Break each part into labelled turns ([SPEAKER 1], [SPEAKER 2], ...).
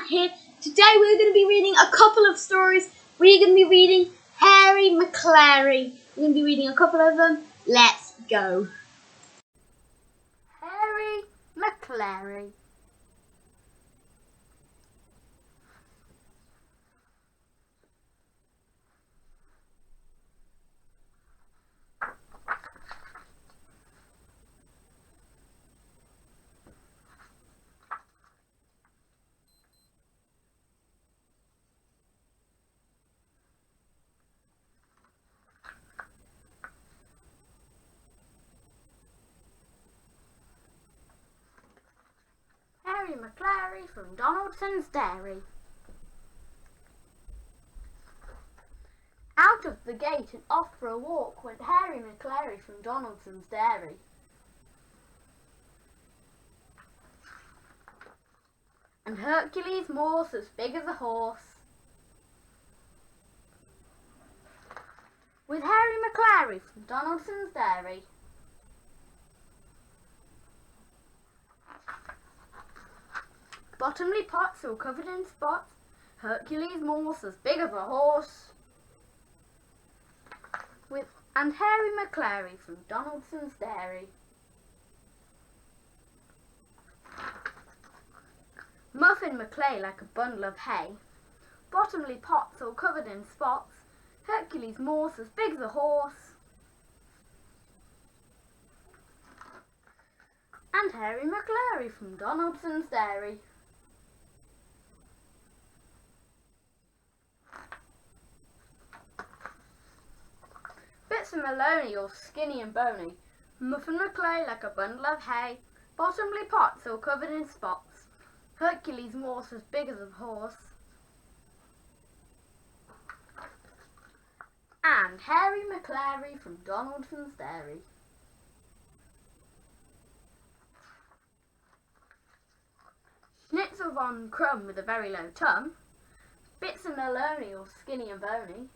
[SPEAKER 1] here. Today we're going to be reading a couple of stories. We're going to be reading Hairy Maclary. We're going to be reading a couple of them. Let's go.
[SPEAKER 2] Hairy Maclary. Hairy Maclary from Donaldson's dairy. Out of the gate and off for a walk went Hairy Maclary from Donaldson's dairy. And Hercules' morse as big as a horse. With Hairy Maclary from Donaldson's dairy. Bottomly pots all covered in spots, Hercules' morse as big as a horse. And Hairy Maclary from Donaldson's dairy. Muffin Maclay like a bundle of hay, bottomly pots all covered in spots, Hercules' morse as big as a horse. And Hairy Maclary from Donaldson's dairy. Bits of Maloney all skinny and bony, Muffin Maclay like a bundle of hay, bottomly pots all covered in spots, Hercules' morse as big as a horse. And Hairy Maclary from Donaldson's dairy. Schnitzel von Crumb with a very low tum, Bits of Maloney all skinny and bony,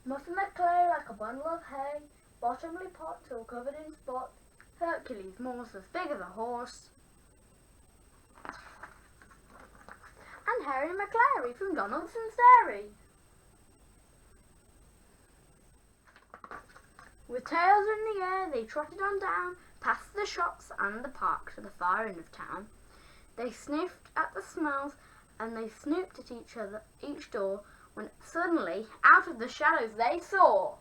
[SPEAKER 2] Muffin Maclay like a bundle of hay, bottomly pots all covered in spots, Hercules' morse as big as a horse. And Hairy Maclary from Donaldson's dairy. With tails in the air they trotted on down, past the shops and the park to the far end of town. They sniffed at the smells and they snooped at each door, when suddenly, out of the shadows they saw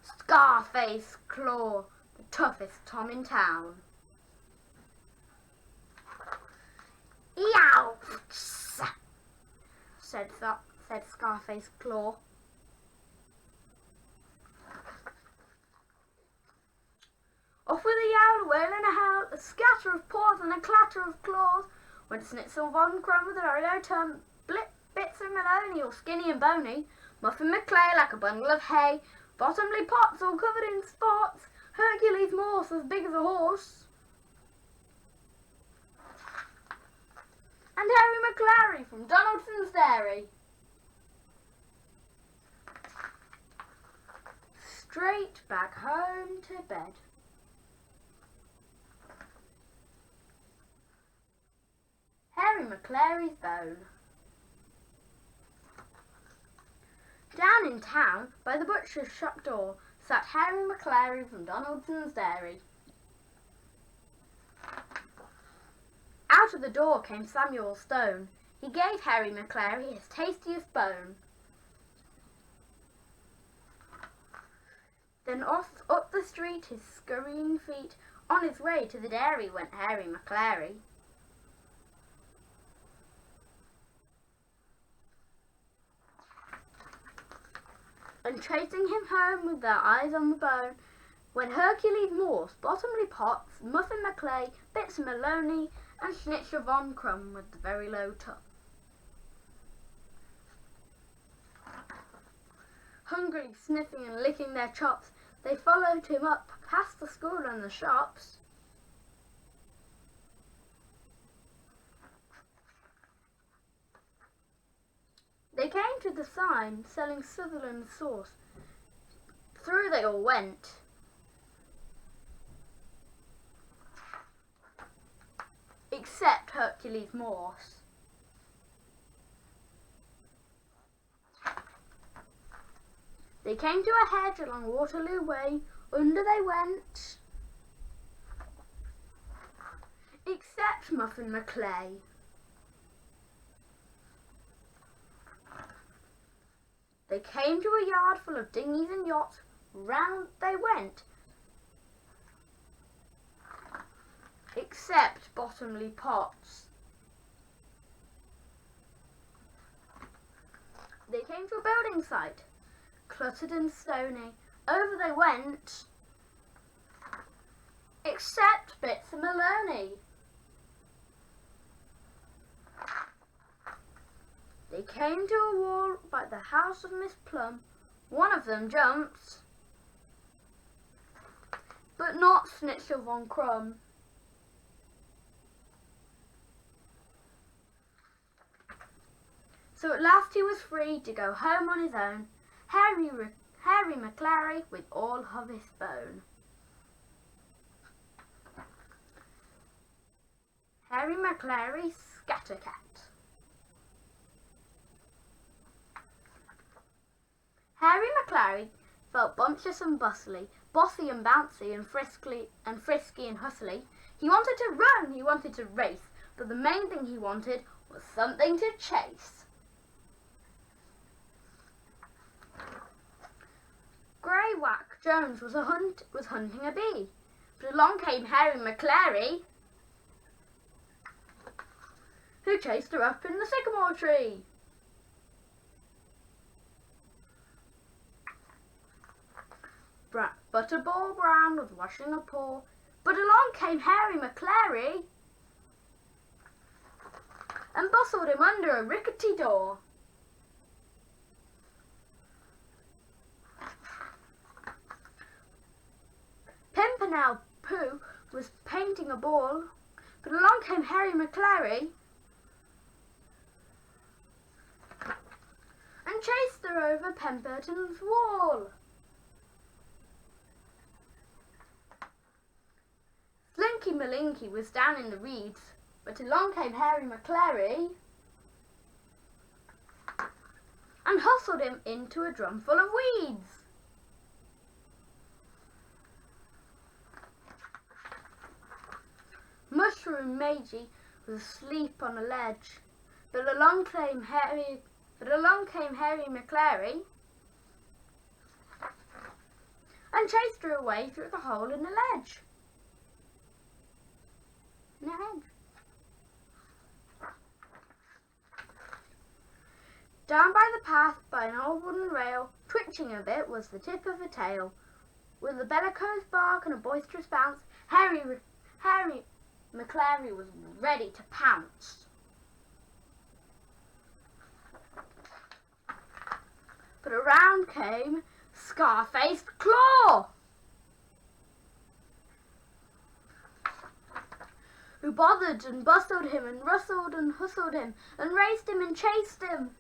[SPEAKER 2] Scarface Claw, the toughest Tom in town. "Yow!" said Scarface Claw. Off with a yowl, a wail and a howl, a scatter of paws and a clatter of claws, went Schnitzel von Crumb with a very low tum, Bits of Maloney all skinny and bony, Muffin Maclay like a bundle of hay, bottomly pots all covered in spots, Hercules' morse as big as a horse. And Hairy Maclary from Donaldson's dairy. Straight back home to bed. Hairy Maclary's bone. Down in town, by the butcher's shop door, sat Hairy Maclary from Donaldson's dairy. Out of the door came Samuel Stone. He gave Hairy Maclary his tastiest bone. Then off up the street, his scurrying feet, on his way to the dairy went Hairy Maclary. And chasing him home with their eyes on the bone, went Hercules' morse, bottomly pots, Muffin Maclay, Bits of Maloney, and Schnitzel von Crumb with the very low tum. Hungrily sniffing and licking their chops, they followed him up past the school and the shops. They came to the sign selling Sutherland sauce. Through they all went. except Hercules Morse. They came to a hedge along Waterloo Way. Under they went, except Muffin Maclay. They came to a yard full of dinghies and yachts. Round they went, except Bottomley Pots. They came to a building site, cluttered and stony. Over they went, except Bits and Maloney. They came to a wall by the house of Miss Plum. One of them jumped, but not Snitcher von Crumb. So at last he was free to go home on his own, Hairy Maclary with all of his bone. Hairy Maclary Scattercat. Hairy Maclary felt bumptious and bustly, bossy and bouncy and frisky and hustly. He wanted to run, he wanted to race, but the main thing he wanted was something to chase. Grey-Wack Jones was hunting a bee, but along came Hairy Maclary, who chased her up in the sycamore tree. Butterball Brown was washing a paw, but along came Hairy Maclary and bustled him under a rickety door. Pimpernel Pooh was painting a ball, but along came Hairy Maclary and chased her over Pemberton's wall. Slinky Malinky was down in the reeds, but along came Hairy Maclary and hustled him into a drum full of weeds. Mushroom Magi was asleep on a ledge, but along came Hairy Maclary and chased her away through the hole in the ledge. In the hedge. Down by the path, by an old wooden rail, twitching a bit, was the tip of a tail. With a bellicose bark and a boisterous bounce, Hairy Maclary was ready to pounce. But around came Scar-faced Claw, who bothered and bustled him and rustled and hustled him and raced him and chased him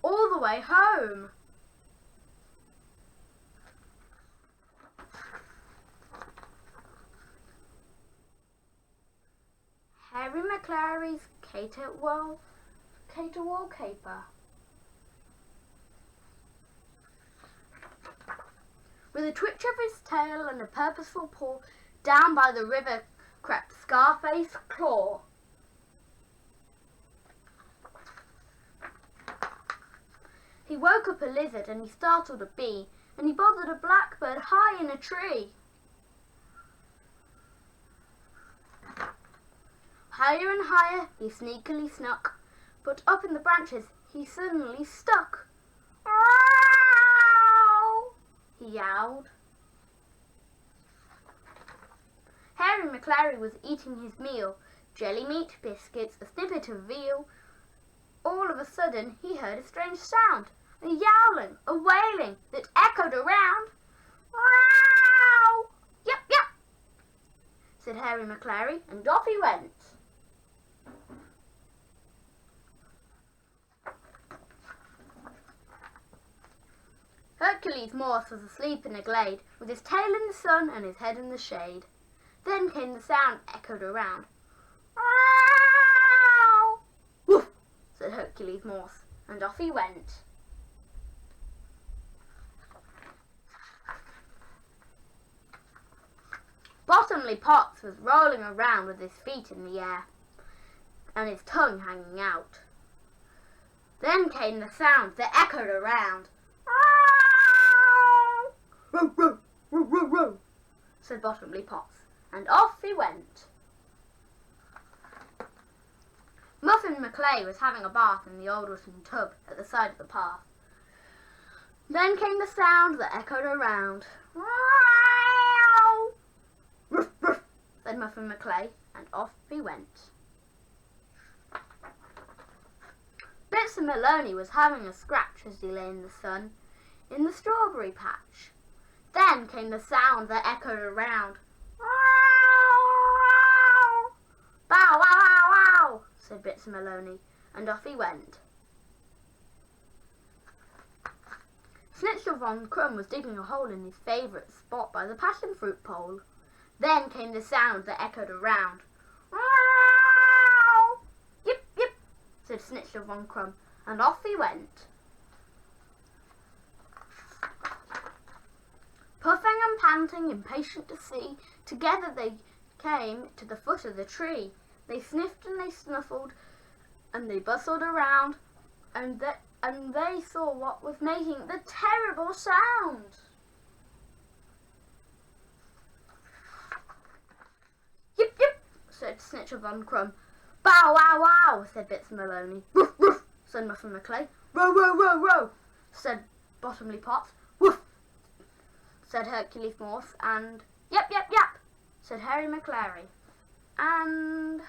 [SPEAKER 2] all the way home. Hairy Maclary's Caterwaul caper. With a twitch of his tail and a purposeful paw, down by the river crept Scar-faced Claw. He woke up a lizard and he startled a bee, and he bothered a blackbird high in a tree. Higher and higher he sneakily snuck, but up in the branches he suddenly stuck. "Ow!" he yowled. Hairy Maclary was eating his meal, jelly meat, biscuits, a snippet of veal. All of a sudden he heard a strange sound, a yowling, a wailing that echoed around. "Ow! Yep, yep," said Hairy Maclary, and off he went. Hercules Morse was asleep in a glade, with his tail in the sun and his head in the shade. Then came the sound echoed around. "Ow!" "Woof!" said Hercules Morse, and off he went. Bottomley Potts was rolling around with his feet in the air and his tongue hanging out. Then came the sound that echoed around. "Ow!" "Row, row, row, row, row," said Bottomley Potts, and off he went. Muffin McClay was having a bath in the old wooden tub at the side of the path. Then came the sound that echoed around. "Ow!" "Ruff, ruff," said Muffin McClay, and off he went. Bitzer Maloney was having a scratch as he lay in the sun, in the strawberry patch. Then came the sound that echoed around. "Ow! Bow, wow, wow, wow," said Bitzer Maloney, and off he went. Snitzel von Krumm was digging a hole in his favourite spot by the passion fruit pole. Then came the sound that echoed around. "Ow! Yip, yip," said Snitzel von Krumm, and off he went. Puffing and panting, impatient to see, together they came to the foot of the tree. They sniffed and they snuffled, and they bustled around, and they saw what was making the terrible sound. "Yip, yip," said Snitzel von Krumm. "Bow, wow, wow," said Bitzer Maloney. "Ruff, ruff," said Muffin McClay. "Row, row, row, row," said Bottomley Potts. "Woof," said Hercules Morse, and "Yep, yep, yep," said Hairy Maclary. And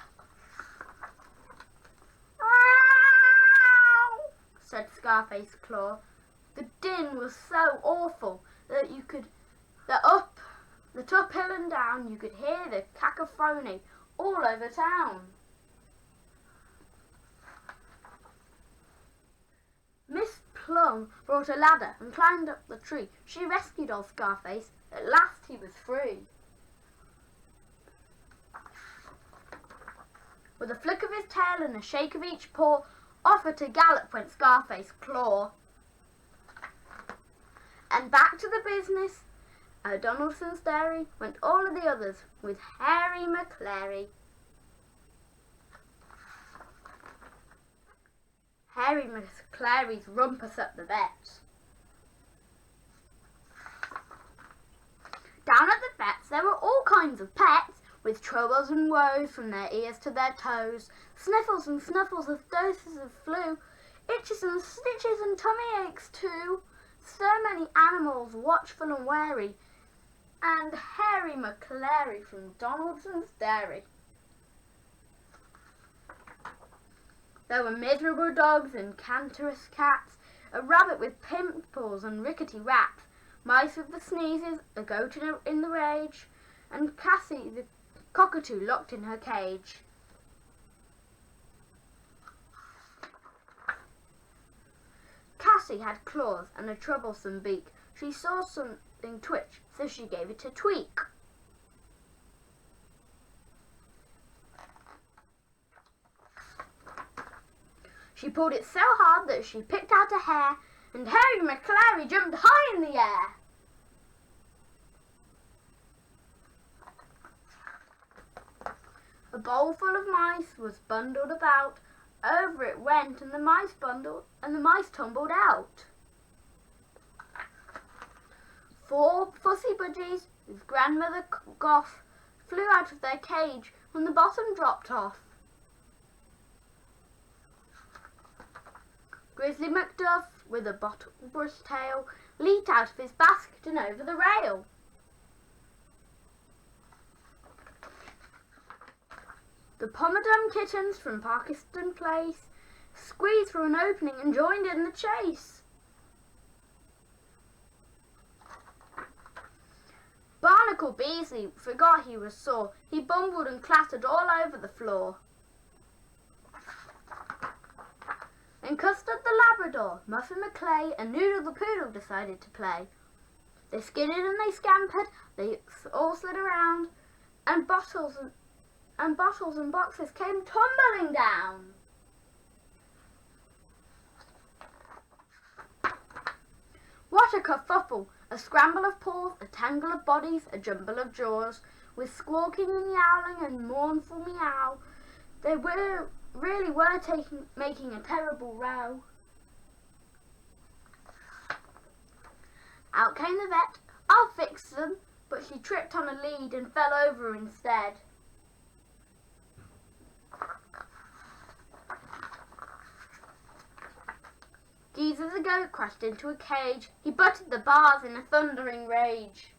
[SPEAKER 2] "Ow!" said Scarface Claw. The din was so awful that up hill and down you could hear the cacophony all over town. Miss Plum brought a ladder and climbed up the tree. She rescued old Scarface. At last he was free. With a flick of his tail and a shake of each paw, off at a gallop went Scarface Claw. And back to the business at Donaldson's dairy went all of the others with Hairy Maclary. Hairy Maclary's Rumpus up the vet. Down at the vet's there were all kinds of pets, with troubles and woes from their ears to their toes, sniffles and snuffles of doses of flu, itches and stitches and tummy aches too. So many animals watchful and wary, and Hairy Maclary from Donaldson's dairy. There were miserable dogs and cancerous cats, a rabbit with pimples and rickety rats, mice with the sneezes, a goat in the rage, and Cassie the cockatoo locked in her cage. Cassie had claws and a troublesome beak. She saw something twitch, so she gave it a tweak. She pulled it so hard that she picked out a hair, and Hairy Maclary jumped high in the air. A bowl full of mice was bundled about. Over it went, and the mice tumbled out. 4 fussy budgies with Grandmother Goff flew out of their cage when the bottom dropped off. Grizzly Macduff, with a bottle-brush tail, leaped out of his basket and over the rail. The Pomadum kittens from Parkiston Place squeezed through an opening and joined in the chase. Barnacle Beasley forgot he was sore. He bumbled and clattered all over the floor. Then Custard the Labrador, Muffin McClay, and Noodle the Poodle decided to play. They skidded and they scampered, they all slid around, and bottles and boxes came tumbling down. What a kerfuffle! A scramble of paws, a tangle of bodies, a jumble of jaws, with squawking and yowling and mournful meow. They really were making a terrible row. Out came the vet. I'll fix them, but she tripped on a lead and fell over instead. Geezer the goat crashed into a cage. He butted the bars in a thundering rage.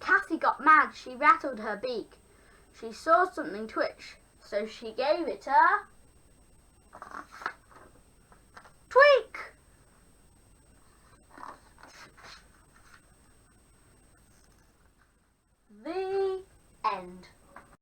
[SPEAKER 2] Cassie got mad. She rattled her beak. She saw something twitch, so she gave it a tweak.